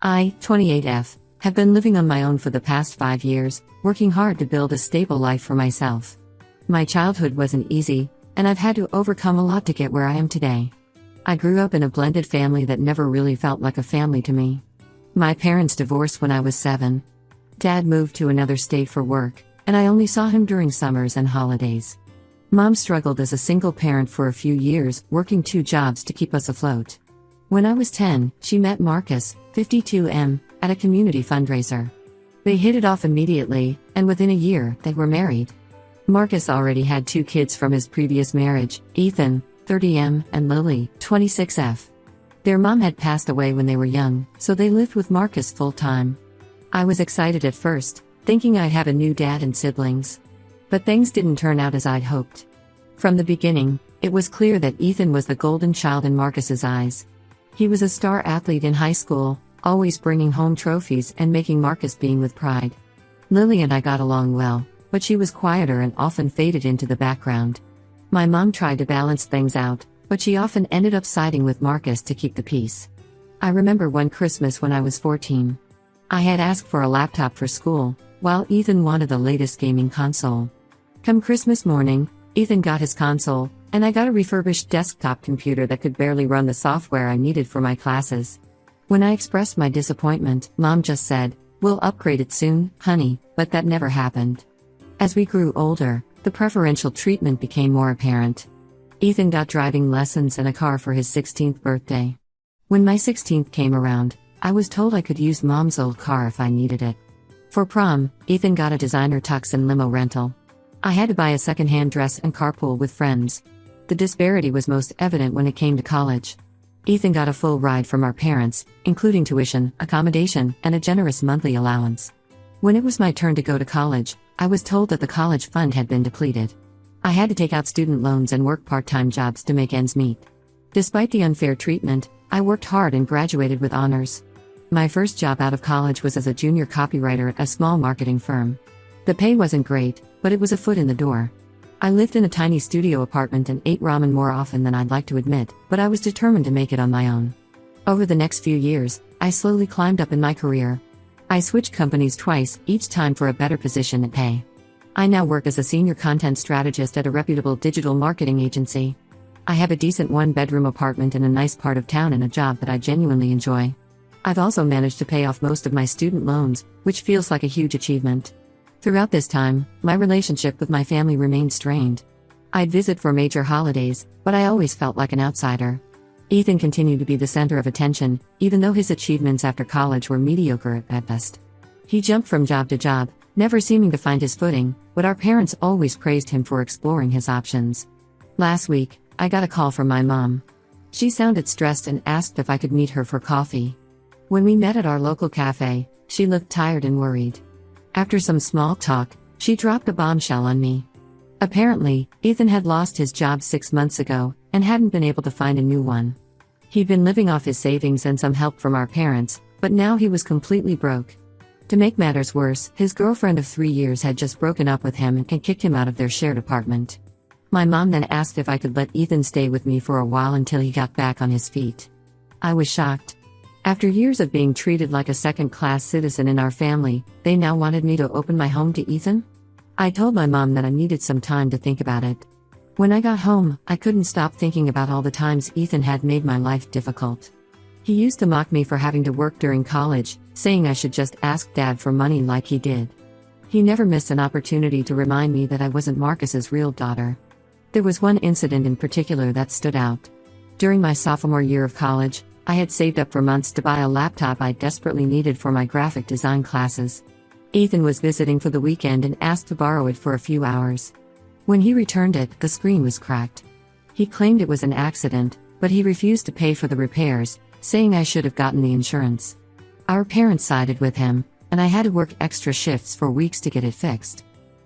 I, 28F, have been living on my own for the past 5 years, working hard to build a stable life for myself. My childhood wasn't easy, and I've had to overcome a lot to get where I am today. I grew up in a blended family that never really felt like a family to me. My parents divorced when I was 7. Dad moved to another state for work, and I only saw him during summers and holidays. Mom struggled as a single parent for a few years, working 2 jobs to keep us afloat. When I was 10, she met Marcus, 52M, at a community fundraiser. They hit it off immediately, and within a year, they were married. Marcus already had 2 kids from his previous marriage, Ethan, 30M, and Lily, 26F. Their mom had passed away when they were young, so they lived with Marcus full-time. I was excited at first, thinking I'd have a new dad and siblings. But things didn't turn out as I'd hoped. From the beginning, it was clear that Ethan was the golden child in Marcus's eyes. He was a star athlete in high school, always bringing home trophies and making Marcus beam with pride. Lily and I got along well, but she was quieter and often faded into the background. My mom tried to balance things out, but she often ended up siding with Marcus to keep the peace. I remember one Christmas when I was 14. I had asked for a laptop for school, while Ethan wanted the latest gaming console. Come Christmas morning, Ethan got his console, and I got a refurbished desktop computer that could barely run the software I needed for my classes. When I expressed my disappointment, Mom just said, "We'll upgrade it soon, honey," but that never happened. As we grew older, the preferential treatment became more apparent. Ethan got driving lessons and a car for his 16th birthday. When my 16th came around, I was told I could use Mom's old car if I needed it. For prom, Ethan got a designer tux and limo rental. I had to buy a second-hand dress and carpool with friends. The disparity was most evident when it came to college. Ethan got a full ride from our parents, including tuition, accommodation, and a generous monthly allowance. When it was my turn to go to college, I was told that the college fund had been depleted. I had to take out student loans and work part-time jobs to make ends meet. Despite the unfair treatment, I worked hard and graduated with honors. My first job out of college was as a junior copywriter at a small marketing firm. The pay wasn't great, but it was a foot in the door. I lived in a tiny studio apartment and ate ramen more often than I'd like to admit, but I was determined to make it on my own. Over the next few years, I slowly climbed up in my career. I switched companies twice, each time for a better position and pay. I now work as a senior content strategist at a reputable digital marketing agency. I have a decent 1-bedroom apartment in a nice part of town and a job that I genuinely enjoy. I've also managed to pay off most of my student loans, which feels like a huge achievement. Throughout this time, my relationship with my family remained strained. I'd visit for major holidays, but I always felt like an outsider. Ethan continued to be the center of attention, even though his achievements after college were mediocre at best. He jumped from job to job, never seeming to find his footing, but our parents always praised him for exploring his options. Last week, I got a call from my mom. She sounded stressed and asked if I could meet her for coffee. When we met at our local cafe, she looked tired and worried. After some small talk, she dropped a bombshell on me. Apparently, Ethan had lost his job 6 months ago, and hadn't been able to find a new one. He'd been living off his savings and some help from our parents, but now he was completely broke. To make matters worse, his girlfriend of 3 years had just broken up with him and kicked him out of their shared apartment. My mom then asked if I could let Ethan stay with me for a while until he got back on his feet. I was shocked. After years of being treated like a second-class citizen in our family, they now wanted me to open my home to Ethan? I told my mom that I needed some time to think about it. When I got home, I couldn't stop thinking about all the times Ethan had made my life difficult. He used to mock me for having to work during college, saying I should just ask Dad for money like he did. He never missed an opportunity to remind me that I wasn't Marcus's real daughter. There was one incident in particular that stood out. During my sophomore year of college, I had saved up for months to buy a laptop I desperately needed for my graphic design classes. Ethan was visiting for the weekend and asked to borrow it for a few hours. When he returned it, the screen was cracked. He claimed it was an accident, but he refused to pay for the repairs, saying I should have gotten the insurance. Our parents sided with him, and I had to work extra shifts for weeks to get it fixed.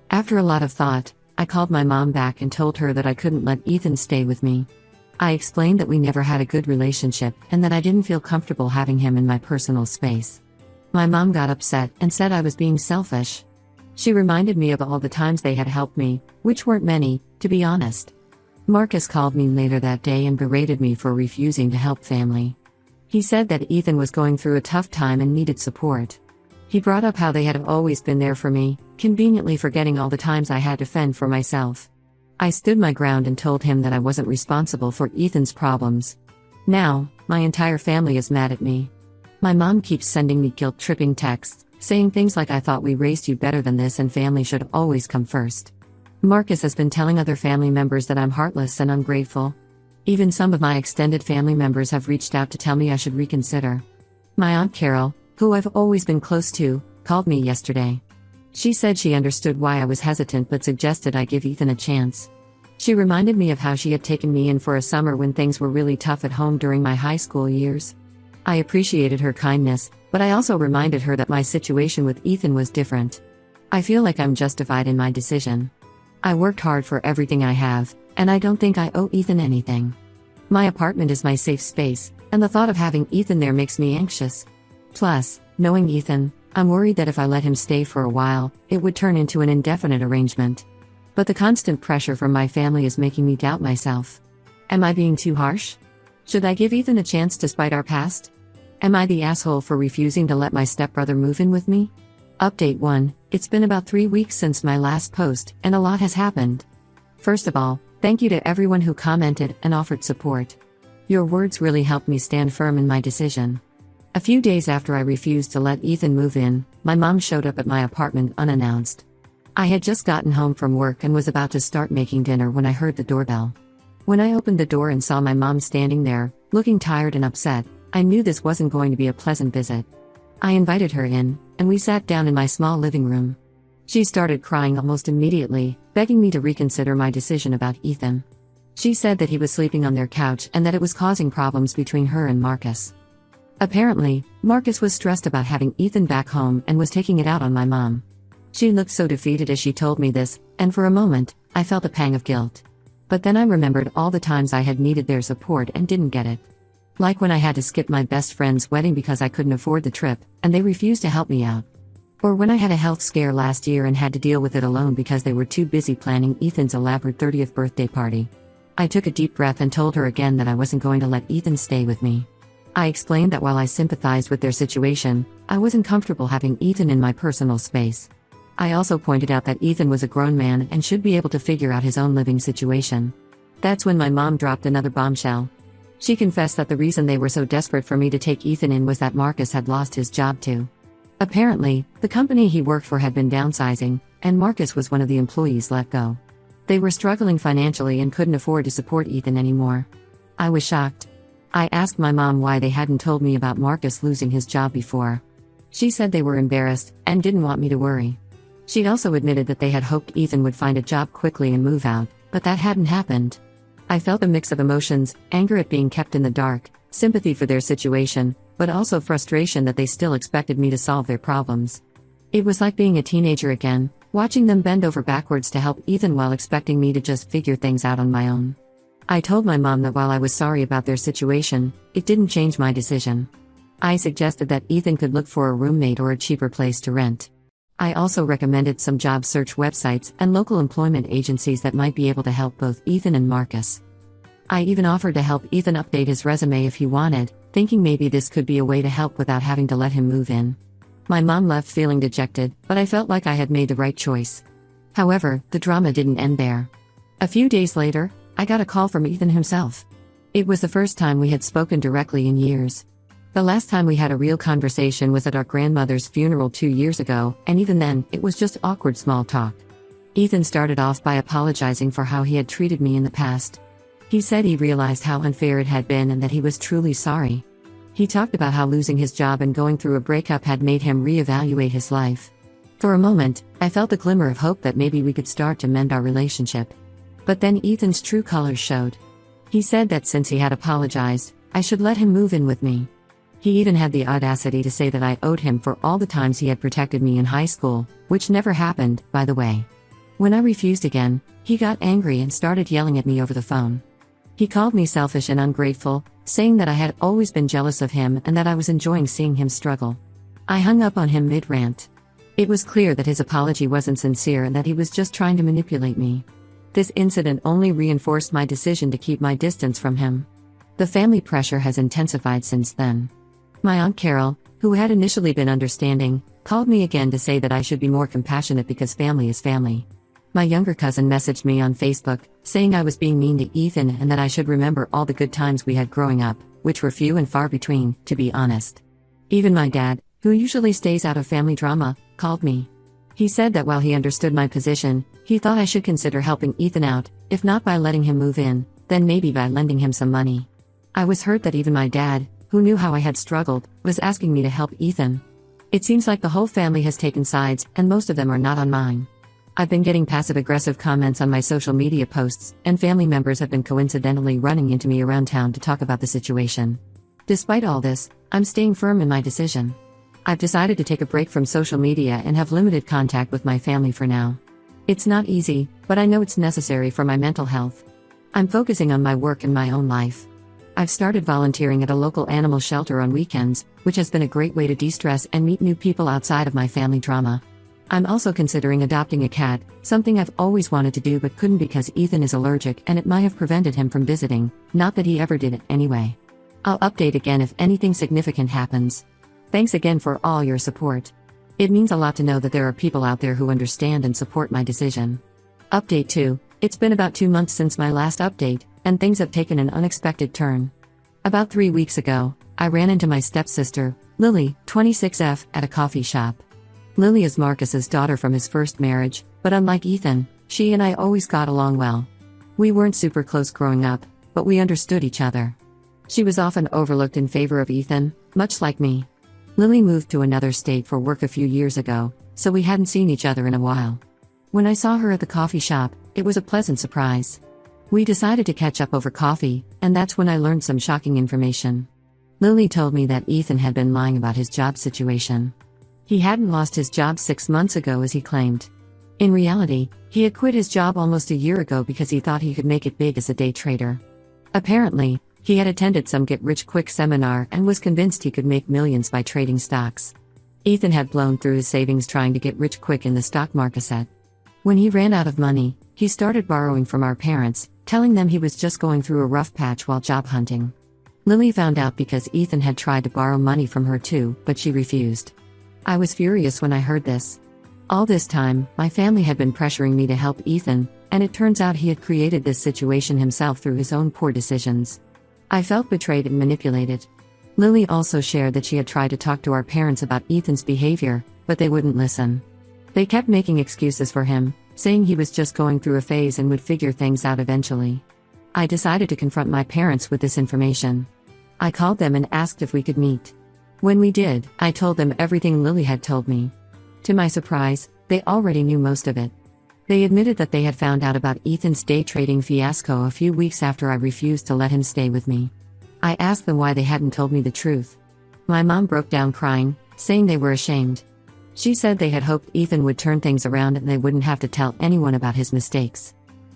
After a lot of thought, I called my mom back and told her that I couldn't let Ethan stay with me. I explained that we never had a good relationship and that I didn't feel comfortable having him in my personal space. My mom got upset and said I was being selfish. She reminded me of all the times they had helped me, which weren't many, to be honest. Marcus called me later that day and berated me for refusing to help family. He said that Ethan was going through a tough time and needed support. He brought up how they had always been there for me, conveniently forgetting all the times I had to fend for myself. I stood my ground and told him that I wasn't responsible for Ethan's problems. Now, my entire family is mad at me. My mom keeps sending me guilt-tripping texts, saying things like I thought we raised you better than this and family should always come first. Marcus has been telling other family members that I'm heartless and ungrateful. Even some of my extended family members have reached out to tell me I should reconsider. My Aunt Carol, who I've always been close to, called me yesterday. She said she understood why I was hesitant but suggested I give Ethan a chance. She reminded me of how she had taken me in for a summer when things were really tough at home during my high school years. I appreciated her kindness, but I also reminded her that my situation with Ethan was different. I feel like I'm justified in my decision. I worked hard for everything I have, and I don't think I owe Ethan anything. My apartment is my safe space, and the thought of having Ethan there makes me anxious. Plus, knowing Ethan, I'm worried that if I let him stay for a while, it would turn into an indefinite arrangement. But the constant pressure from my family is making me doubt myself. Am I being too harsh? Should I give Ethan a chance despite our past? Am I the asshole for refusing to let my stepbrother move in with me? Update 1. It's been about 3 weeks since my last post, and a lot has happened. First of all, thank you to everyone who commented and offered support. Your words really helped me stand firm in my decision. A few days after I refused to let Ethan move in, my mom showed up at my apartment unannounced. I had just gotten home from work and was about to start making dinner when I heard the doorbell. When I opened the door and saw my mom standing there, looking tired and upset, I knew this wasn't going to be a pleasant visit. I invited her in, and we sat down in my small living room. She started crying almost immediately, begging me to reconsider my decision about Ethan. She said that he was sleeping on their couch and that it was causing problems between her and Marcus. Apparently, Marcus was stressed about having Ethan back home and was taking it out on my mom. She looked so defeated as she told me this, and for a moment, I felt a pang of guilt. But then I remembered all the times I had needed their support and didn't get it. Like when I had to skip my best friend's wedding because I couldn't afford the trip, and they refused to help me out. Or when I had a health scare last year and had to deal with it alone because they were too busy planning Ethan's elaborate 30th birthday party. I took a deep breath and told her again that I wasn't going to let Ethan stay with me. I explained that while I sympathized with their situation, I wasn't comfortable having Ethan in my personal space. I also pointed out that Ethan was a grown man and should be able to figure out his own living situation. That's when my mom dropped another bombshell. She confessed that the reason they were so desperate for me to take Ethan in was that Marcus had lost his job too. Apparently, the company he worked for had been downsizing, and Marcus was one of the employees let go. They were struggling financially and couldn't afford to support Ethan anymore. I was shocked. I asked my mom why they hadn't told me about Marcus losing his job before. She said they were embarrassed and didn't want me to worry. She also admitted that they had hoped Ethan would find a job quickly and move out, but that hadn't happened. I felt a mix of emotions, anger at being kept in the dark, sympathy for their situation, but also frustration that they still expected me to solve their problems. It was like being a teenager again, watching them bend over backwards to help Ethan while expecting me to just figure things out on my own. I told my mom that while I was sorry about their situation, it didn't change my decision. I suggested that Ethan could look for a roommate or a cheaper place to rent. I also recommended some job search websites and local employment agencies that might be able to help both Ethan and Marcus. I even offered to help Ethan update his resume if he wanted, thinking maybe this could be a way to help without having to let him move in. My mom left feeling dejected, but I felt like I had made the right choice. However, the drama didn't end there. A few days later, I got a call from Ethan himself. It was the first time we had spoken directly in years. The last time we had a real conversation was at our grandmother's funeral 2 years ago, and even then, it was just awkward small talk. Ethan started off by apologizing for how he had treated me in the past. He said he realized how unfair it had been and that he was truly sorry. He talked about how losing his job and going through a breakup had made him reevaluate his life. For a moment, I felt a glimmer of hope that maybe we could start to mend our relationship. But then Ethan's true colors showed. He said that since he had apologized, I should let him move in with me. He even had the audacity to say that I owed him for all the times he had protected me in high school, which never happened, by the way. When I refused again, he got angry and started yelling at me over the phone. He called me selfish and ungrateful, saying that I had always been jealous of him and that I was enjoying seeing him struggle. I hung up on him mid-rant. It was clear that his apology wasn't sincere and that he was just trying to manipulate me. This incident only reinforced my decision to keep my distance from him. The family pressure has intensified since then. My Aunt Carol, who had initially been understanding, called me again to say that I should be more compassionate because family is family. My younger cousin messaged me on Facebook, saying I was being mean to Ethan and that I should remember all the good times we had growing up, which were few and far between, to be honest. Even my dad, who usually stays out of family drama, called me. He said that while he understood my position, he thought I should consider helping Ethan out, if not by letting him move in, then maybe by lending him some money. I was hurt that even my dad, who knew how I had struggled, was asking me to help Ethan. It seems like the whole family has taken sides, and most of them are not on mine. I've been getting passive-aggressive comments on my social media posts, and family members have been coincidentally running into me around town to talk about the situation. Despite all this, I'm staying firm in my decision. I've decided to take a break from social media and have limited contact with my family for now. It's not easy, but I know it's necessary for my mental health. I'm focusing on my work and my own life. I've started volunteering at a local animal shelter on weekends, which has been a great way to de-stress and meet new people outside of my family drama. I'm also considering adopting a cat, something I've always wanted to do but couldn't because Ethan is allergic and it might have prevented him from visiting, not that he ever did it anyway. I'll update again if anything significant happens. Thanks again for all your support. It means a lot to know that there are people out there who understand and support my decision. Update 2. It's been about 2 months since my last update, and things have taken an unexpected turn. About 3 weeks ago, I ran into my stepsister, Lily, 26F, at a coffee shop. Lily is Marcus's daughter from his first marriage, but unlike Ethan, she and I always got along well. We weren't super close growing up, but we understood each other. She was often overlooked in favor of Ethan, much like me. Lily moved to another state for work a few years ago, so we hadn't seen each other in a while. When I saw her at the coffee shop, it was a pleasant surprise. We decided to catch up over coffee, and that's when I learned some shocking information. Lily told me that Ethan had been lying about his job situation. He hadn't lost his job 6 months ago as he claimed. In reality, he had quit his job almost a year ago because he thought he could make it big as a day trader. Apparently, he had attended some get-rich-quick seminar and was convinced he could make millions by trading stocks. Ethan had blown through his savings trying to get rich quick in the stock market. When he ran out of money, he started borrowing from our parents, telling them he was just going through a rough patch while job hunting. Lily found out because Ethan had tried to borrow money from her too, but she refused. I was furious when I heard this. All this time, my family had been pressuring me to help Ethan, and it turns out he had created this situation himself through his own poor decisions. I felt betrayed and manipulated. Lily also shared that she had tried to talk to our parents about Ethan's behavior, but they wouldn't listen. They kept making excuses for him, saying he was just going through a phase and would figure things out eventually. I decided to confront my parents with this information. I called them and asked if we could meet. When we did, I told them everything Lily had told me. To my surprise, they already knew most of it. They admitted that they had found out about Ethan's day trading fiasco a few weeks after I refused to let him stay with me. I asked them why they hadn't told me the truth. My mom broke down crying, saying they were ashamed. She said they had hoped Ethan would turn things around and they wouldn't have to tell anyone about his mistakes.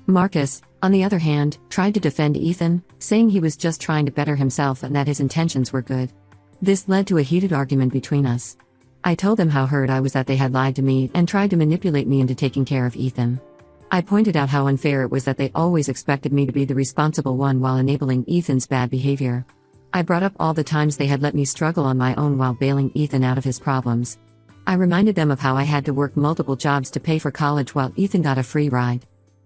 Marcus, on the other hand, tried to defend Ethan, saying he was just trying to better himself and that his intentions were good. This led to a heated argument between us. I told them how hurt I was that they had lied to me and tried to manipulate me into taking care of Ethan. I pointed out how unfair it was that they always expected me to be the responsible one while enabling Ethan's bad behavior. I brought up all the times they had let me struggle on my own while bailing Ethan out of his problems. I reminded them of how I had to work multiple jobs to pay for college while Ethan got a free ride.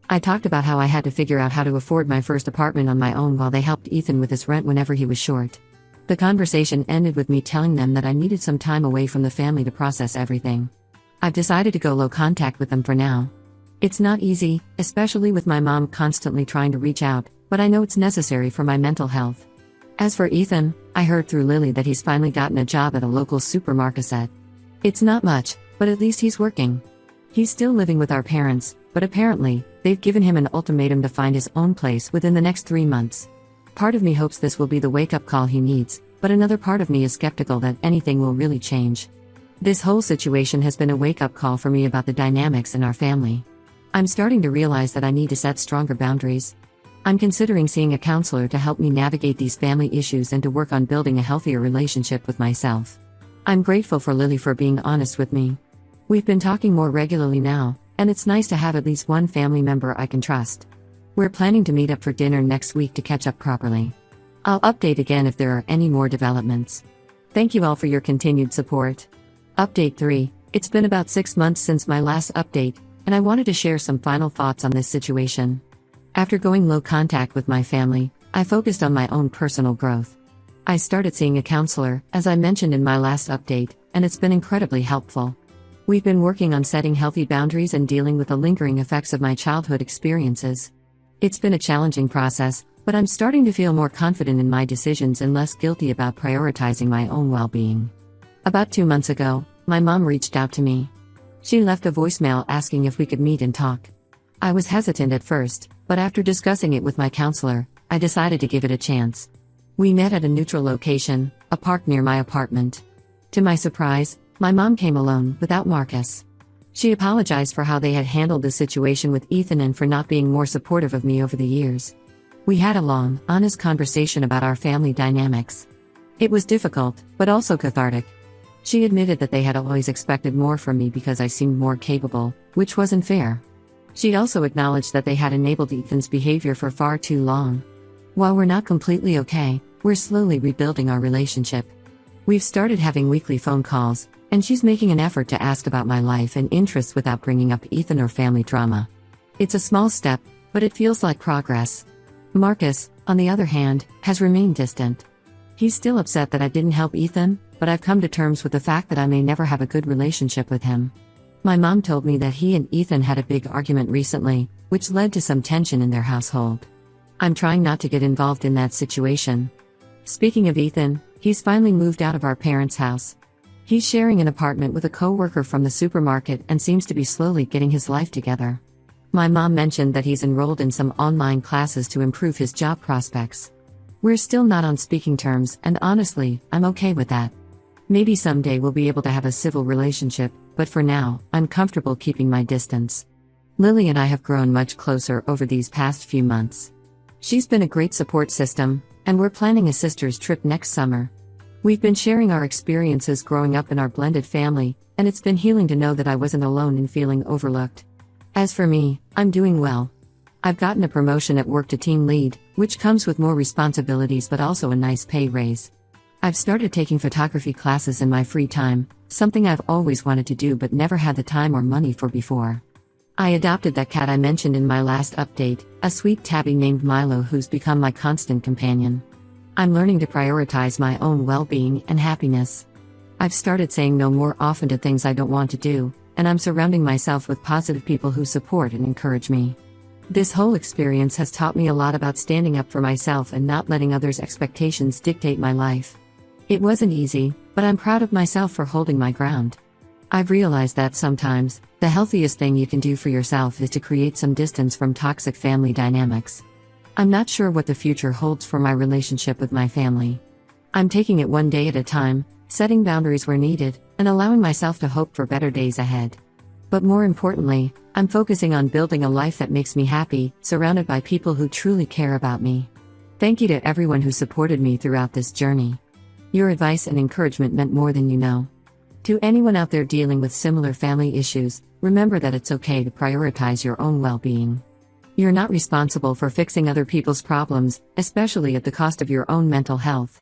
I talked about how I had to figure out how to afford my first apartment on my own while they helped Ethan with his rent whenever he was short. The conversation ended with me telling them that I needed some time away from the family to process everything. I've decided to go low contact with them for now. It's not easy, especially with my mom constantly trying to reach out, but I know it's necessary for my mental health. As for Ethan, I heard through Lily that he's finally gotten a job at a local supermarket. It's not much, but at least he's working. He's still living with our parents, but apparently, they've given him an ultimatum to find his own place within the next 3 months. Part of me hopes this will be the wake-up call he needs, but another part of me is skeptical that anything will really change. This whole situation has been a wake-up call for me about the dynamics in our family. I'm starting to realize that I need to set stronger boundaries. I'm considering seeing a counselor to help me navigate these family issues and to work on building a healthier relationship with myself. I'm grateful for Lily for being honest with me. We've been talking more regularly now, and it's nice to have at least one family member I can trust. We're planning to meet up for dinner next week to catch up properly. I'll update again if there are any more developments. Thank you all for your continued support. Update 3. It's been about 6 months since my last update, and I wanted to share some final thoughts on this situation. After going low contact with my family, I focused on my own personal growth. I started seeing a counselor, as I mentioned in my last update, and it's been incredibly helpful. We've been working on setting healthy boundaries and dealing with the lingering effects of my childhood experiences. It's been a challenging process, but I'm starting to feel more confident in my decisions and less guilty about prioritizing my own well-being. About 2 months ago, my mom reached out to me. She left a voicemail asking if we could meet and talk. I was hesitant at first, but after discussing it with my counselor, I decided to give it a chance. We met at a neutral location, a park near my apartment. To my surprise, my mom came alone, without Marcus. She apologized for how they had handled the situation with Ethan and for not being more supportive of me over the years. We had a long, honest conversation about our family dynamics. It was difficult, but also cathartic. She admitted that they had always expected more from me because I seemed more capable, which wasn't fair. She also acknowledged that they had enabled Ethan's behavior for far too long. While we're not completely okay, we're slowly rebuilding our relationship. We've started having weekly phone calls, and she's making an effort to ask about my life and interests without bringing up Ethan or family drama. It's a small step, but it feels like progress. Marcus, on the other hand, has remained distant. He's still upset that I didn't help Ethan, but I've come to terms with the fact that I may never have a good relationship with him. My mom told me that he and Ethan had a big argument recently, which led to some tension in their household. I'm trying not to get involved in that situation. Speaking of Ethan, he's finally moved out of our parents' house. He's sharing an apartment with a co-worker from the supermarket and seems to be slowly getting his life together. My mom mentioned that he's enrolled in some online classes to improve his job prospects. We're still not on speaking terms, and honestly, I'm okay with that. Maybe someday we'll be able to have a civil relationship, but for now, I'm comfortable keeping my distance. Lily and I have grown much closer over these past few months. She's been a great support system, and we're planning a sister's trip next summer. We've been sharing our experiences growing up in our blended family, and it's been healing to know that I wasn't alone in feeling overlooked. As for me, I'm doing well. I've gotten a promotion at work to team lead, which comes with more responsibilities but also a nice pay raise. I've started taking photography classes in my free time, something I've always wanted to do but never had the time or money for before. I adopted that cat I mentioned in my last update, a sweet tabby named Milo who's become my constant companion. I'm learning to prioritize my own well-being and happiness. I've started saying no more often to things I don't want to do, and I'm surrounding myself with positive people who support and encourage me. This whole experience has taught me a lot about standing up for myself and not letting others' expectations dictate my life. It wasn't easy, but I'm proud of myself for holding my ground. I've realized that sometimes, the healthiest thing you can do for yourself is to create some distance from toxic family dynamics. I'm not sure what the future holds for my relationship with my family. I'm taking it one day at a time, setting boundaries where needed, and allowing myself to hope for better days ahead. But more importantly, I'm focusing on building a life that makes me happy, surrounded by people who truly care about me. Thank you to everyone who supported me throughout this journey. Your advice and encouragement meant more than you know. To anyone out there dealing with similar family issues, remember that it's okay to prioritize your own well-being. You're not responsible for fixing other people's problems, especially at the cost of your own mental health.